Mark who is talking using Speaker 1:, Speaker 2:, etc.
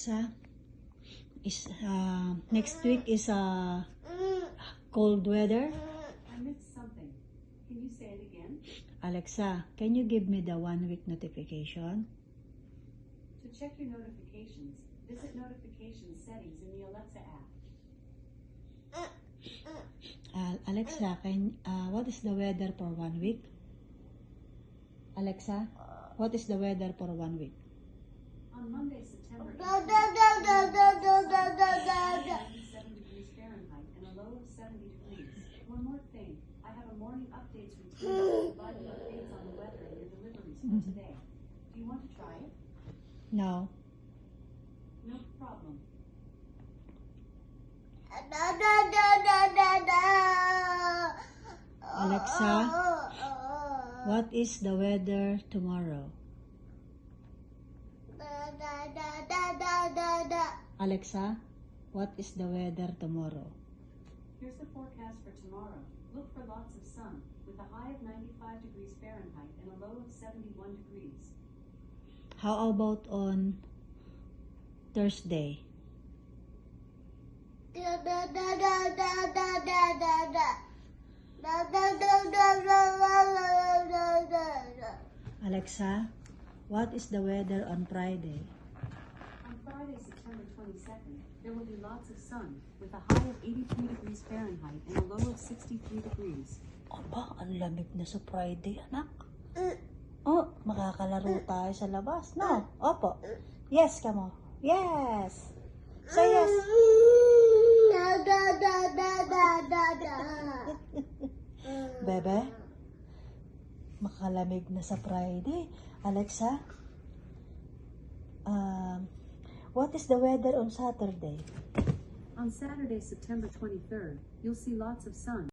Speaker 1: Alexa, is next week is cold weather.
Speaker 2: I missed something. Can you say it again?
Speaker 1: Alexa, can you give me the 1 week notification?
Speaker 2: To check your notifications, visit notification settings in the Alexa app.
Speaker 1: Alexa, what is the weather for 1 week? Alexa, what is the weather for 1 week?
Speaker 2: On Monday, September 18th, 97 degrees Fahrenheit and a low of 70 degrees. One more thing, I have a morning updates routine providing updates on the weather and your deliveries for today. Do you want to try it?
Speaker 1: No.
Speaker 2: No problem.
Speaker 1: Alexa, what is the weather tomorrow? Alexa, what is the weather tomorrow?
Speaker 2: Here's the forecast for tomorrow. Look for lots of sun, with a high of 95 degrees Fahrenheit and a low of 71 degrees.
Speaker 1: How about on Thursday? Alexa, what is the weather on Friday?
Speaker 2: On Friday, September 22nd, there will be lots of sun, with a high of 83 degrees Fahrenheit and a low of 63 degrees.
Speaker 1: Aba, ang lamig na sa Friday, anak. Oh, makakalaro tayo sa labas. No? Opo. Yes, kamo. Yes. Say yes. Bebe, makalamig na sa Friday. Alexa, what is the weather on Saturday?
Speaker 2: On Saturday, September 23rd, you'll see lots of sun.